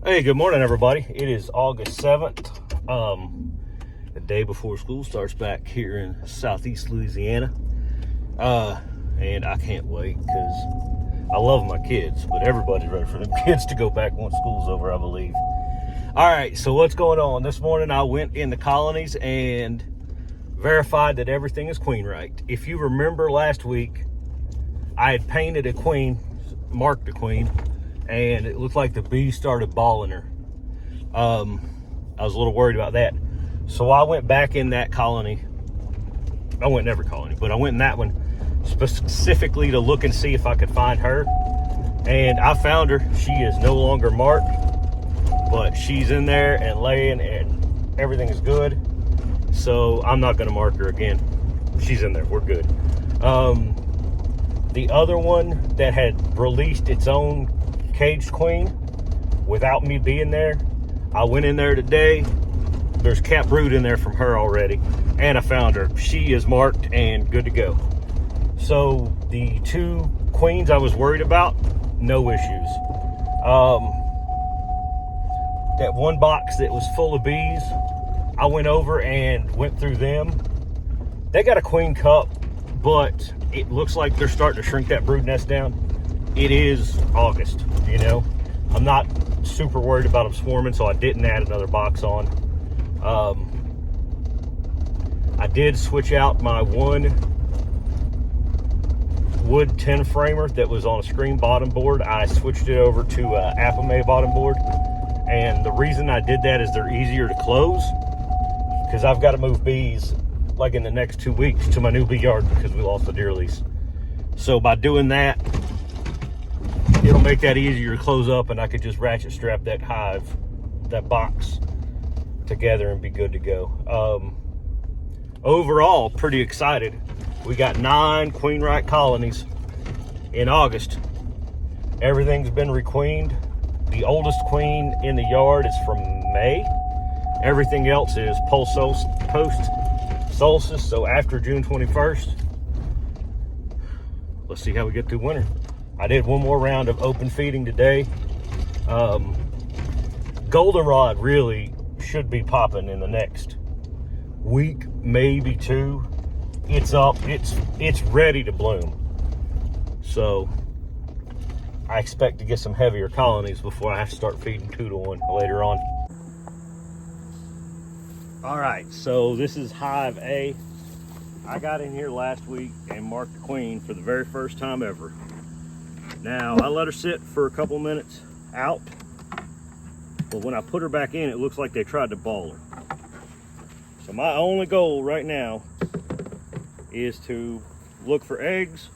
Hey, good morning, everybody. It is August 7th, the day before school starts back here in southeast Louisiana. And I can't wait because I love my kids, but everybody's ready for them kids to go back once school's over, I believe. All right, so what's going on? This morning I went in the colonies and verified that everything is queen right. If you remember last week, I had painted a queen, marked a queen, and it looked like the bees started balling her. I was a little worried about that. So I went back in that colony. I went in every colony, but I went in that one specifically to look and see if I could find her. And I found her. She is no longer marked, but she's in there and laying and everything is good. So I'm not going to mark her again. She's in there. We're good. The other one that had released its own caged queen without me being there, I went in there today. There's cap brood in there from her already, and I found her. She is marked and good to go. So the two queens I was worried about, no issues. That one box that was full of bees, I went over and went through them. They got a queen cup, but it looks like they're starting to shrink that brood nest down. It is August, you know. I'm not super worried about them swarming, so I didn't add another box on. I did switch out my one wood 10 framer that was on a screen bottom board. I switched it over to a Apame bottom board, and the reason I did that is they're easier to close because I've got to move bees like in the next 2 weeks to my new bee yard because we lost the deer lease. So by doing that, it'll make that easier to close up, and I could just ratchet strap that hive, that box together and be good to go. Overall, pretty excited. We got 9 queen right colonies in August. Everything's been requeened. The oldest queen in the yard is from May. Everything else is post solstice, so after June 21st. Let's see how we get through winter. I did one more round of open feeding today. Goldenrod really should be popping in the next week, maybe 2. It's up, it's ready to bloom. So I expect to get some heavier colonies before I have to start feeding 2 to 1 later on. All right, so this is Hive A. I got in here last week and marked the queen for the very first time ever. Now, I let her sit for a couple minutes out, but when I put her back in, it looks like they tried to ball her. So my only goal right now is to look for eggs,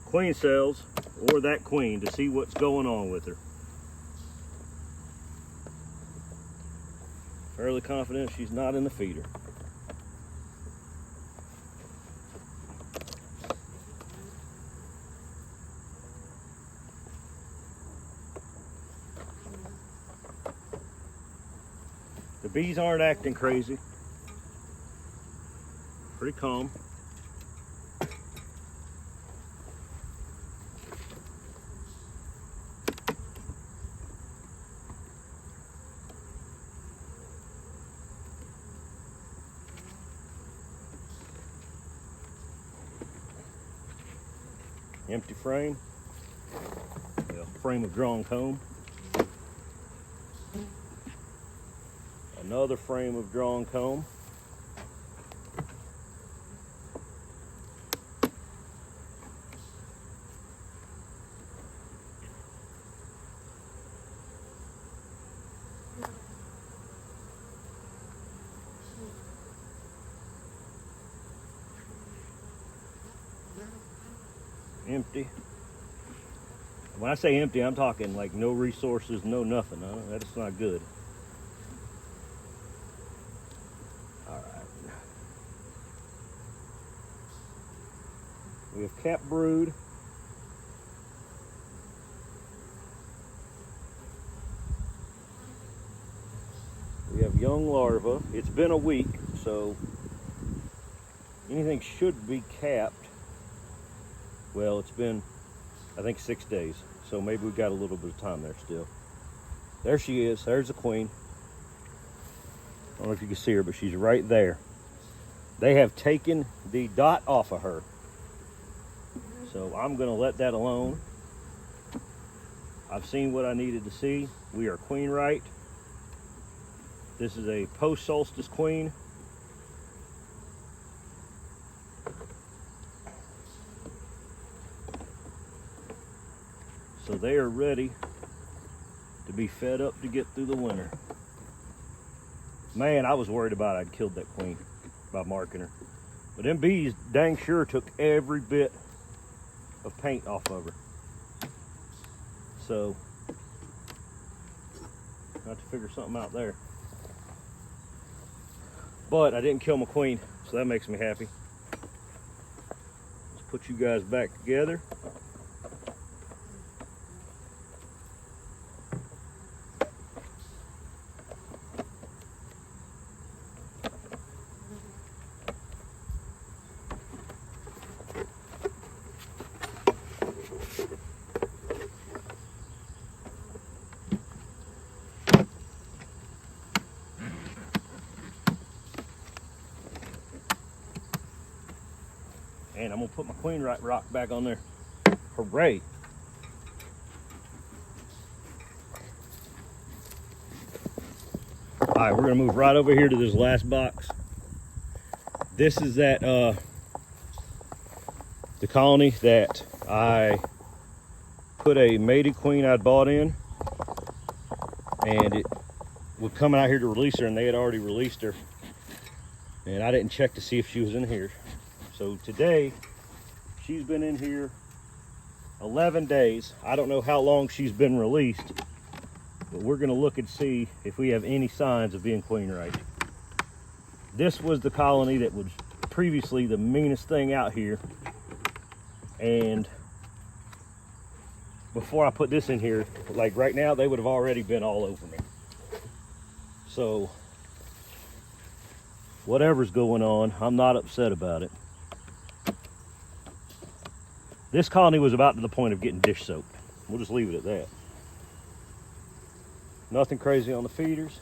queen cells, or that queen to see what's going on with her. Fairly confident she's not in the feeder. The bees aren't acting crazy. Pretty calm. Empty frame. A frame of drawn comb. Another frame of drawn comb. Empty. When I say empty, I'm talking like no resources, no nothing. That's not good. All right. We have cap brood. We have young larvae. It's been a week, so anything should be capped. Well, it's been, I think, 6 days, so maybe we got a little bit of time there still. There she is. There's the queen. I don't know if you can see her, but she's right there. They have taken the dot off of her. So I'm going to let that alone. I've seen what I needed to see. We are queen right. This is a post-solstice queen. So they are ready to be fed up to get through the winter. Man, I was worried about I'd killed that queen by marking her. But them bees dang sure took every bit of paint off of her. So, I have to figure something out there. But I didn't kill my queen, so that makes me happy. Let's put you guys back together. And I'm gonna put my queen right rock back on there. Hooray. All right, we're gonna move right over here to this last box. This is that the colony that I put a mated queen I'd bought in, and it was coming out here to release her, and they had already released her, and I didn't check to see if she was in here. So today, she's been in here 11 days. I don't know how long she's been released, but we're gonna look and see if we have any signs of being queen right. This was the colony that was previously the meanest thing out here. And before I put this in here, like right now, they would have already been all over me. So whatever's going on, I'm not upset about it. This colony was about to the point of getting dish soaked. We'll just leave it at that. Nothing crazy on the feeders.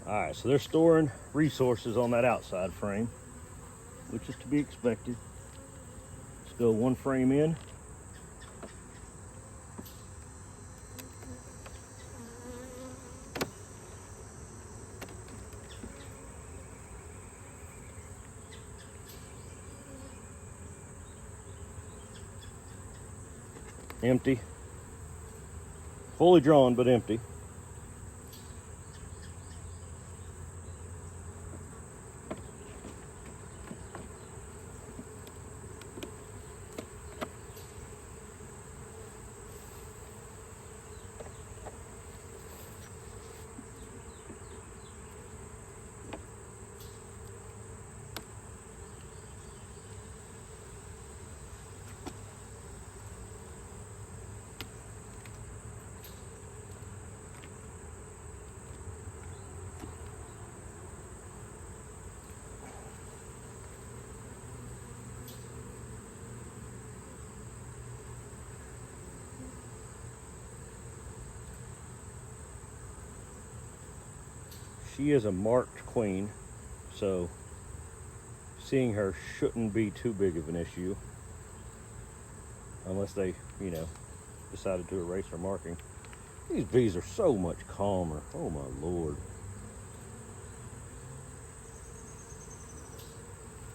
All right, so they're storing resources on that outside frame, which is to be expected. Let's go one frame in. Empty. Fully drawn, but empty. She is a marked queen, so seeing her shouldn't be too big of an issue, unless they, you know, decided to erase her marking. These bees are so much calmer. Oh my Lord.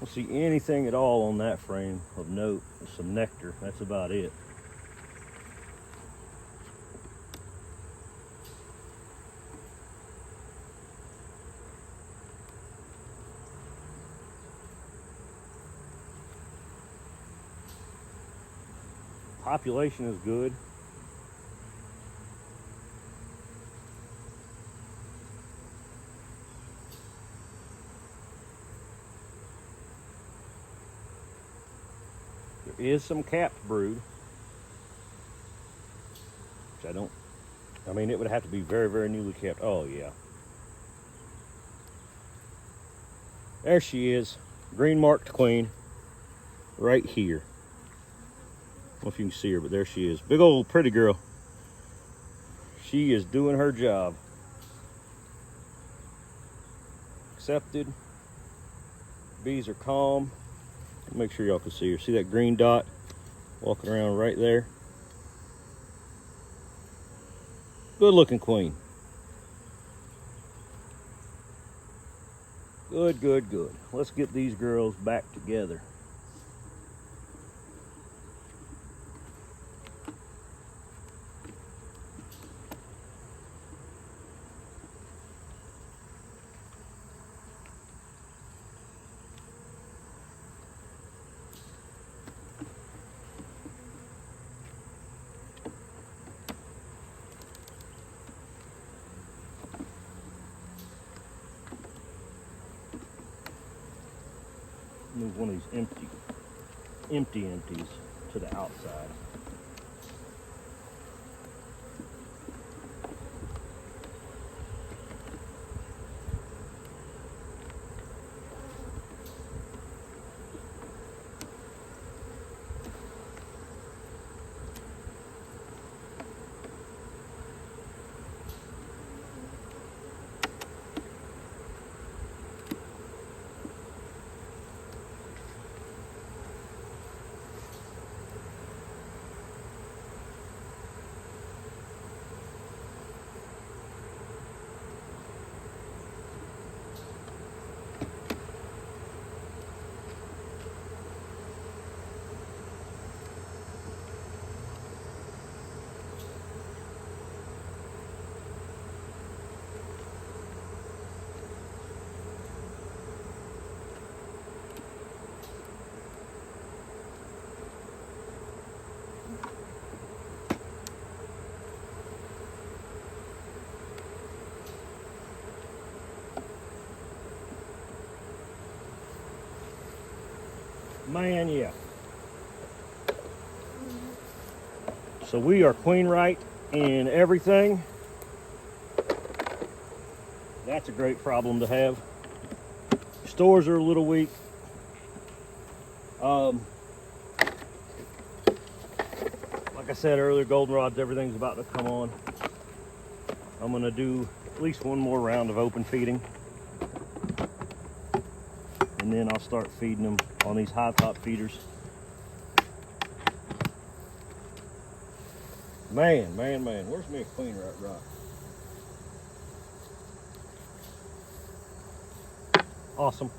Don't see anything at all on that frame of note. Some nectar, that's about it. Population is good. There is some capped brood, which I mean, it would have to be very, very newly capped. Oh, yeah. There she is, green marked queen, right here. I don't know if you can see her, but there she is. Big old pretty girl. She is doing her job. Accepted. Bees are calm. Make sure y'all can see her. See that green dot walking around right there? Good looking queen. Good, good, good. Let's get these girls back together. Move one of these empties to the outside. Man, yeah. So we are queen right in everything. That's a great problem to have. Stores are a little weak. Like I said earlier, goldenrods, everything's about to come on. I'm gonna do at least one more round of open feeding. And then I'll start feeding them on these high top feeders. Man, man, man, where's me a queen right? Awesome.